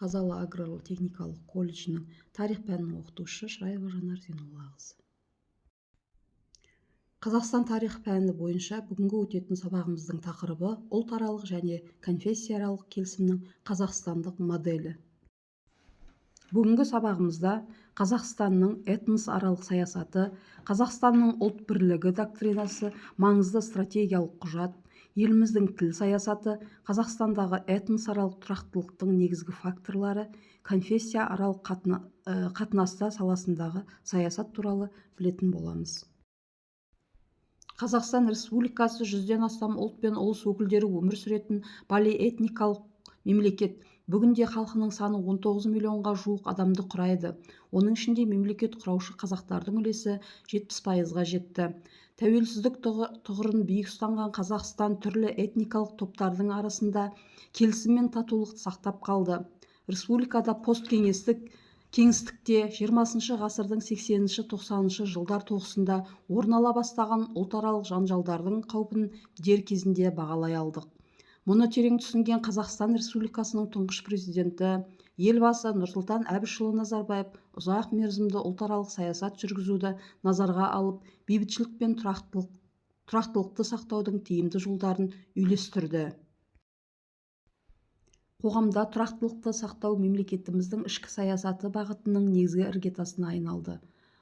Қазалы аграрлы-техникалық колледжінің тарих пәнінің оқытушысы Шыраева Жанар Зейноллақызы. Қазақстан тарих пәні бойынша бүгінгі өтетін сабағымыздың тақырыбы ұлтаралық және конфессияаралық келісімнің қазақстандық моделі. Бүгінгі сабағымызда Қазақстанның этносаралық саясаты, Қазақстанның ұлт бірлігі доктринасы, маңызды стратегиялық құжат, еліміздің тіл саясаты, Қазақстандағы этносаралық тұрақтылықтың негізгі факторлары, конфессияаралық қатынастар саласындағы саясат туралы білетін боламыз. Қазақстан Республикасы 100-ден астам ұлт пен ұлыс өкілдері өмір сүретін полиэтникалық мемлекет. Бүгінде халқының саны 19 миллионға жуық адамды құрайды. Оның ішінде мемлекет құраушы қазақтардың үлесі 70%-ға жетті. Тәуелсіздік тұғырын биік ұстанған Қазақстан түрлі этникалық топтардың арасында келісім мен татулықты сақтап қалды. Республикада кеңістікте 20 ғасырдың 80-90 жылдар тоғысында орын ала бастаған ұлтаралық жанжалдардың қаупін дер кезінде бағалай алдық. Мұны терең түсінген Қазақстан Республикасының тұңғыш президенті, елбасы Нұрсұлтан Әбішұлы Назарбаев ұзақ мерзімді ұлтаралық саясат жүргізуді назарға алып, бейбітшілік пен тұрақтылықты сақтаудың тиімді жолдарын үйлестірді. Қоғамда тұрақтылықты сақтау мемлекетіміздің ішкі саясаты бағытының негізгі іргетасына айналды.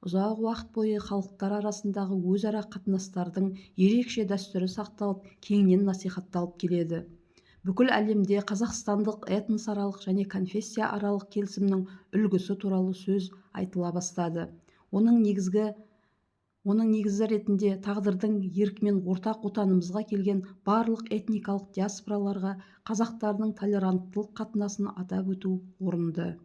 Ұзақ уақыт бойы халықтар арасындағы өзара қатынастардың ерекше дәстүрі сақталып, кеңінен насихатталып келеді. Бүкіл әлемде қазақстандық этносаралық және конфессияаралық келісімнің үлгісі туралы сөз айтыла бастады. Оның негізі ретінде тағдырдың еркімен ортақ отанымызға келген барлық этникалық диаспораларға қазақтардың толеранттылық қатынасын атап өту орынды.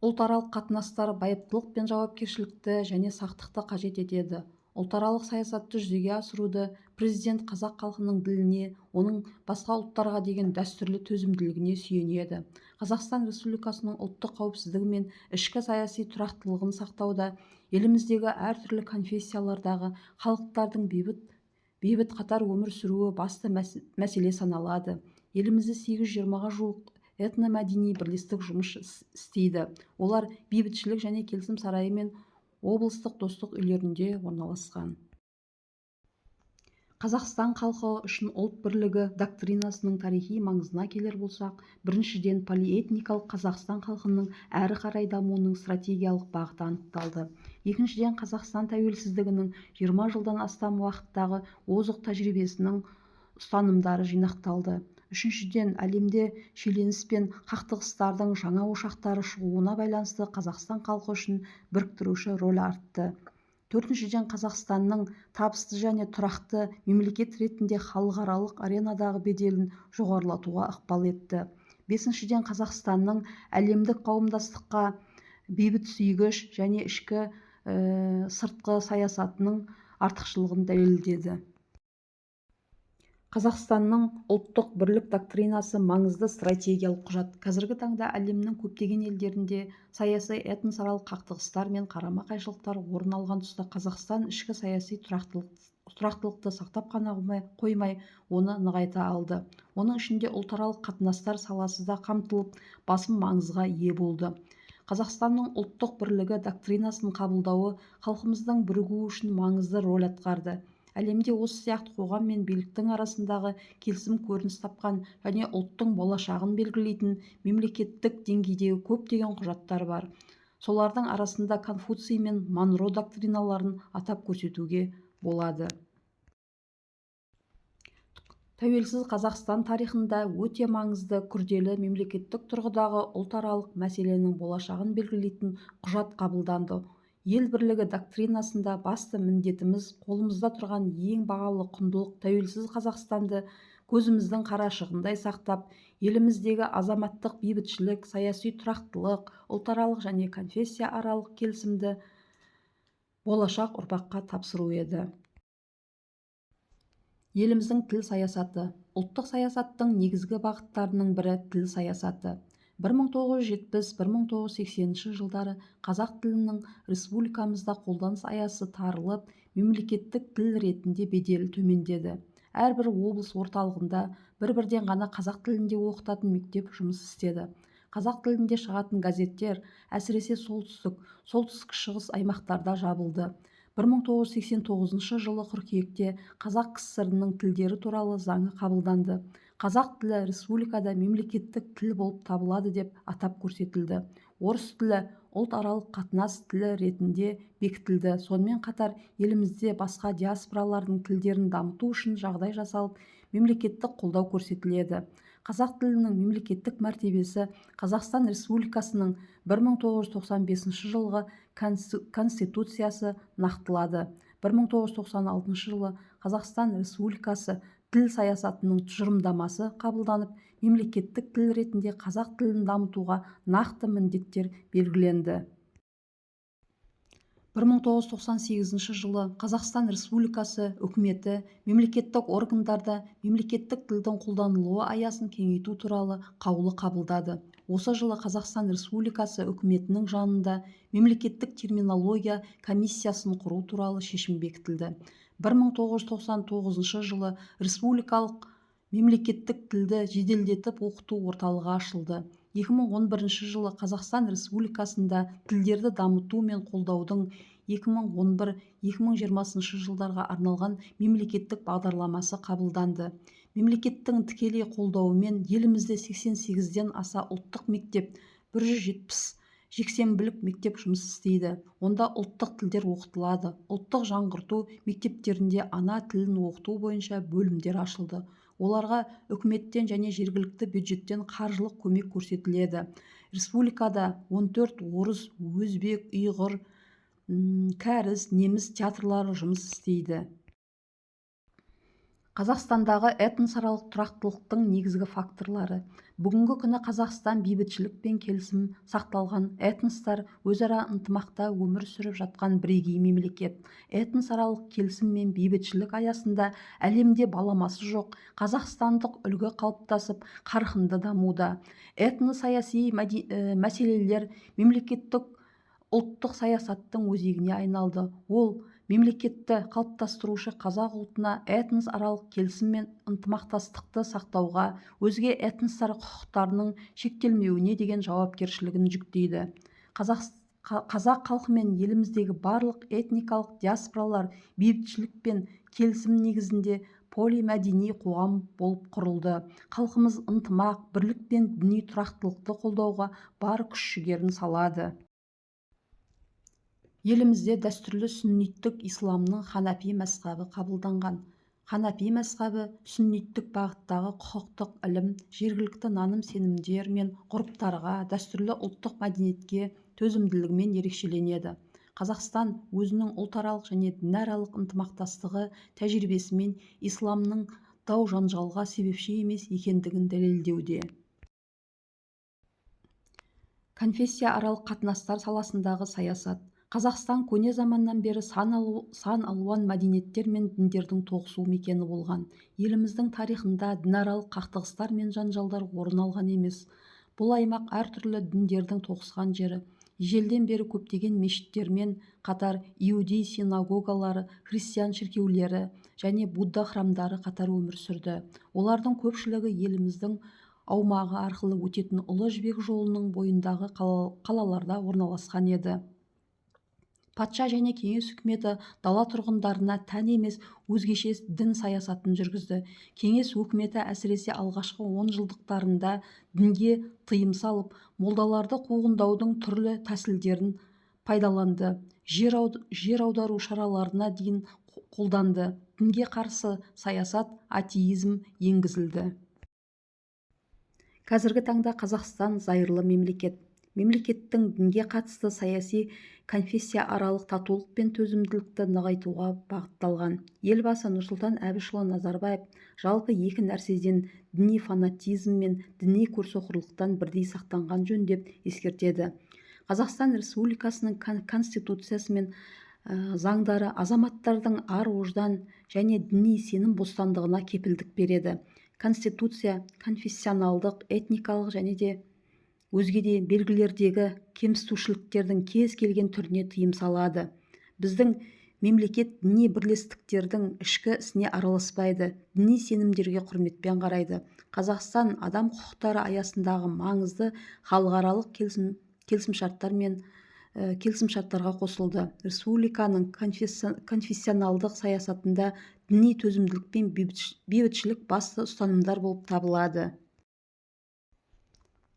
Ұлтаралық қатынастар байыптылық пен жауапкершілікті және сақтықты қажет етеді. Ұлтаралық саясатты жүзеге асыруды президент қазақ халқының діліне, оның басқа ұлттарға деген дәстүрлі төзімділігіне сүйенеді. Қазақстан Республикасының ұлттық қауіпсіздігі мен ішкі саяси тұрақтылығын сақтауда еліміздегі әртүрлі конфессиялардағы халықтардың бейбіт қатар өмір сүруі басты мәселе саналады. Елімізде 820-ға жуық этномәдени бірлестік жұмыс істейді. Олар бейбітшілік және келісім сарайы мен облыстық достық үйлерінде орналасқан. Қазақстан халқы үшін ұлт бірлігі доктринасының тарихи маңызына келер болсақ, біріншіден полиэтникалық Қазақстан халқының әрі қарай дамуының стратегиялық бағыты анықталды. Екіншіден Қазақстан тәуелсіздігінің 20 жылдан астам уақыттағы озық тәжірибесінің ұстанымдары жинақталды. Үшіншіден, әлемде шиеленіс пен қақтығыстардың жаңа ошақтары шығуына байланысты Қазақстан халқы үшін біріктіруші рөл артты. Төртіншіден, Қазақстанның табысты және тұрақты мемлекет ретінде халықаралық аренадағы беделін жоғарылатуға ықпал етті. Бесіншіден, Қазақстанның әлемдік қауымдастыққа бейбітсүйгіш және ішкі сыртқы саясатының артықшылығын дәлелдеді. Қазақстанның ұлттық бірлік доктринасы маңызды стратегиялық құжат. Қазіргі таңда әлемнің көптеген елдерінде саяси этносаралық қақтығыстар мен қарама-қайшылықтар орын алған тұста Қазақстан ішкі саяси тұрақтылықты сақтап қана қоймай, оны нығайта алды. Оның ішінде ұлтаралық қатынастар саласы да қамтылып, басым маңызға ие болды. Қазақстанның ұлттық бірлігі доктринасын қабылдауы халқымыздың бірігуі үшін маңызды рөл атқарды. Әлемде осы сияқты қоғам мен биліктің арасындағы келісім көрініс тапқан және ұлттың болашағын белгілейтін мемлекеттік деңгейдегі көптеген құжаттар бар. Солардың арасында Конфуций мен Монро доктриналарын атап көрсетуге болады. Тәуелсіз Қазақстан тарихында өте маңызды, күрделі мемлекеттік тұрғыдағы ұлтаралық мәселенің болашағын белгілейтін құжат қабылданды. Ел бірлігі доктринасында басты міндетіміз қолымызда тұрған ең бағалы құндылық тәуелсіз Қазақстанды көзіміздің қарашығындай сақтап, еліміздегі азаматтық бейбітшілік, саяси тұрақтылық, ұлтаралық және конфессияаралық келісімді болашақ ұрпаққа тапсыру еді. Еліміздің тіл саясаты. Ұлттық саясаттың негізгі бағыттарының бірі тіл саясаты. 1970-1980 жылдары қазақ тілінің республикамызда қолданыс аясы тарылып, мемлекеттік тіл ретінде беделі төмендеді. әрбір облыс орталығында бір-бірден ғана қазақ тілінде оқытатын мектеп жұмыс істеді. Қазақ тілінде шығатын газеттер әсіресе солтүстік-шығыс аймақтарда жабылды. 1989 жылы қыркүйекте Қазақ КСР-ның тілдері туралы заңы қабылданды. Қазақ тілі республикада мемлекеттік тіл болып табылады деп атап көрсетілді. Орыс тілі ұлтаралық қатынас тілі ретінде бекітілді. Сонымен қатар елімізде басқа диаспоралардың тілдерін дамыту үшін жағдай жасалып, мемлекеттік қолдау көрсетіледі. Қазақ тілінің мемлекеттік мәртебесі Қазақстан Республикасының 1995 жылғы Конституциясы нақтылады. 1996 жылы Қазақстан Республикасы тіл саясатының тұжырымдамасы қабылданып, мемлекеттік тіл ретінде қазақ тілін дамытуға нақты міндеттер белгіленді. 1998 жылы Қазақстан Республикасы үкіметі мемлекеттік органдарда мемлекеттік тілдің қолданылуы аясын кеңейту туралы қаулы қабылдады. Осы жылы Қазақстан Республикасы үкіметінің жанында мемлекеттік терминология комиссиясын құру туралы шешім бекітілді. 1999 жылы республикалық мемлекеттік тілді жеделдетіп оқыту орталығы ашылды. 2011 жылы Қазақстан Республикасында тілдерді дамыту мен қолдаудың 2011-2020 жылдарға арналған мемлекеттік бағдарламасы қабылданды. Мемлекеттің тікелей қолдауымен елімізде 88-ден аса ұлттық мектеп, 170 жексенбілік мектеп жұмыс істейді. Онда ұлттық тілдер оқытылады. Ұлттық жаңғырту мектептерінде ана тілін оқыту бойынша бөлімдер ашылды. Оларға үкіметтен және жергілікті бюджеттен қаржылық көмек көрсетіледі. Республикада 14 орыс, өзбек, ұйғыр, кәріс, неміс театрлары жұмыс істейді. Қазақстандағы этносаралық тұрақтылықтың негізгі факторлары. Бүгінгі күні Қазақстан бейбітшілік пен келісім сақталған, этностар өзара ынтымақта өмір сүріп жатқан бірегей мемлекет. Этносаралық келісім мен бейбітшілік аясында әлемде баламасы жоқ қазақстандық үлгі қалыптасып, қарқынды дамуда. Этносаяси мәселелер мемлекеттік ұлттық саясаттың өзегіне айналды. Ол мемлекетті қалыптастырушы қазақ ұлтына этносаралық келісім мен ынтымақтастықты сақтауға, өзге этностар құқықтарының шектелмеуіне деген жауапкершілігін жүктейді. Қазақ халқы мен еліміздегі барлық этникалық диаспоралар бейбітшілік пен келісім негізінде полимәдени қоғам болып құрылды. Халқымыз ынтымақ, бірлік пен діни тұрақтылықты қолдауға бар күш-жігерін салады. Елімізде дәстүрлі сүнниттік исламның Ханафи мәзһабы қабылданған. Ханафи мәзһабы сүнниттік бағыттағы құқықтық ілім, жергілікті наным-сенімдер мен ғұрыптарға, дәстүрлі ұлттық мәдениетке төзімділігімен ерекшеленеді. Қазақстан өзінің ұлтаралық және дінаралық ынтымақтастығы тәжірибесімен исламның дау-жанжалға себепші емес екендігін дәлелдеуде. Конфессияаралық қатынастар саласындағы саясат. Қазақстан көне заманнан бері сан алуан мәдениеттер мен діндердің тоғысу мекені болған. Еліміздің тарихында дінаралық қақтығыстар мен жанжалдар орын алған емес. Бұл аймақ әртүрлі діндердің тоғысқан жері. Ежелден бері көптеген мешіттермен қатар иудей синагогалары, христиан шіркеулері және Будда храмдары қатар өмір сүрді. Олардың көпшілігі еліміздің аумағы арқылы өтетін Ұлы Жібек жолының бойындағы қалаларда орналасқан еді. Патша және кеңес үкіметі дала тұрғындарына тән емес өзгеше дін саясатын жүргізді. Кеңес үкіметі әсіресе алғашқы 10 жылдықтарында дінге тыйым салып, молдаларды қуғындаудың түрлі тәсілдерін пайдаланды. Жер аудару шараларына дейін қолданды. Дінге қарсы саясат, атеизм енгізілді. Қазіргі таңда Қазақстан зайырлы мемлекет. Мемлекеттің дінге қатысты саяси конфессияаралық татулық пен төзімділікті нығайтуға бағытталған. Елбасы Нұрсұлтан Әбішұлы Назарбаев жалпы екі нәрседен діни фанатизм мен діни көрсоқырлықтан бірдей сақтанған жөн деп ескертеді. Қазақстан Республикасының Конституциясы мен заңдары азаматтардың ар-ождан және діни сенім бостандығына кепілдік береді. Конституция конфессионалдық, этникалық және де өзге де белгілердегі кемсітушіліктердің кез келген түріне тыйым салады. Біздің Мемлекет діни бірлестіктердің ішкі ісіне араласпайды, діни сенімдерге құрметпен қарайды. Қазақстан адам құқықтары аясындағы маңызды халықаралық келісімшарттарға қосылды. Республиканың конфессионалдық саясатында діни төзімділік пен бейбітшілік басты ұстанымдар болып табылады.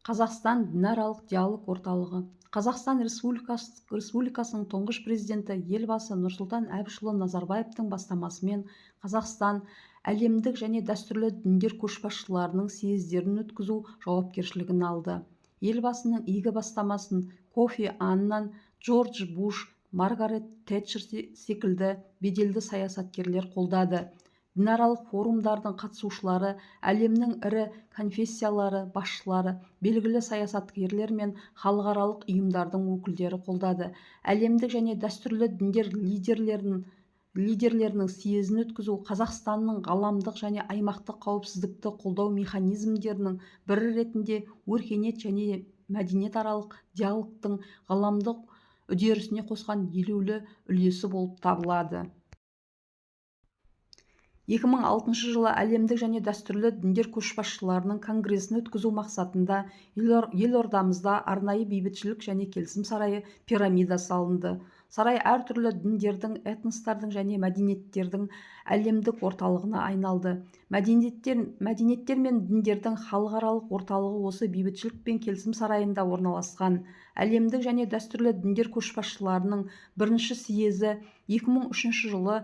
Қазақстан дінаралық диалог орталығы. Қазақстан Республикасының тұңғыш президенті елбасы Нұрсұлтан Әбішұлы Назарбаевтың бастамасымен Қазақстан әлемдік және дәстүрлі діндер көшбасшыларының съездерін өткізу жауапкершілігін алды. Елбасының игі бастамасын Кофи Аннан, Джордж Буш, Маргарет Тэтчер секілді беделді саясаткерлер қолдады. Дінаралық форумдардың қатысушылары әлемнің ірі конфессиялары басшылары, белгілі саясаткерлер мен халықаралық ұйымдардың өкілдері қолдады. Әлемдік және дәстүрлі діндер лидерлерінің съезін өткізу Қазақстанның ғаламдық және аймақтық қауіпсіздікті қолдау механизмдерінің бірі ретінде өркениет және мәдениетаралық диалогтың ғаламдық үдерісіне қосқан елеулі үлесі болып табылады. 2006 жылы әлемдік және дәстүрлі діндер көшбасшыларының конгресін өткізу мақсатында елордамызда арнайы бейбітшілік және келісім сарайы пирамида салынды. Сарай әртүрлі діндердің, этностардың және мәдениеттердің әлемдік орталығына айналды. Мәдениеттер мен діндердің халықаралық орталығы осы бейбітшілік пен келісім сарайында орналасқан. Әлемдік және дәстүрлі діндер көшбасшыларының бірінші съезі 2003 жылы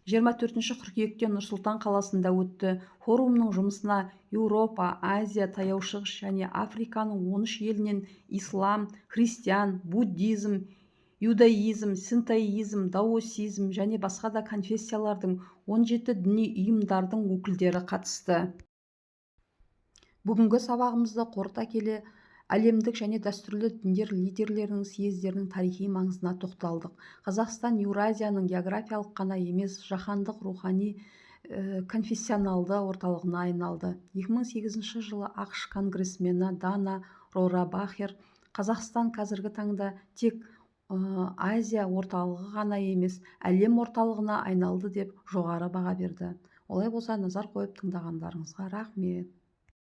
24 қыркүйекте Нұр-Сұлтан қаласында өтті. Форумның жұмысына Еуропа, Азия, Таяу Шығыс және Африканың 13 елінен ислам, христиан, буддизм, иудаизм, синтоизм, даосизм және басқа да конфессиялардың 17 діни ұйымдардың өкілдері қатысты. Бүгінгі сабағымызды қорыта келе әлемдік және дәстүрлі діндер лидерлерінің съездерінің тарихи маңызына тоқталдық. Қазақстан Еуразияның географиялық қана емес, жаһандық рухани конфессионалды орталығына айналды. 2008 жылы ақш конгрессмені Дана Рорабахер Қазақстан қазіргі таңда тек Азия орталығы ғана емес, әлем орталығына айналды деп жоғары баға берді. Олай болса, назар қойып тыңдағандарыңызға рахмет.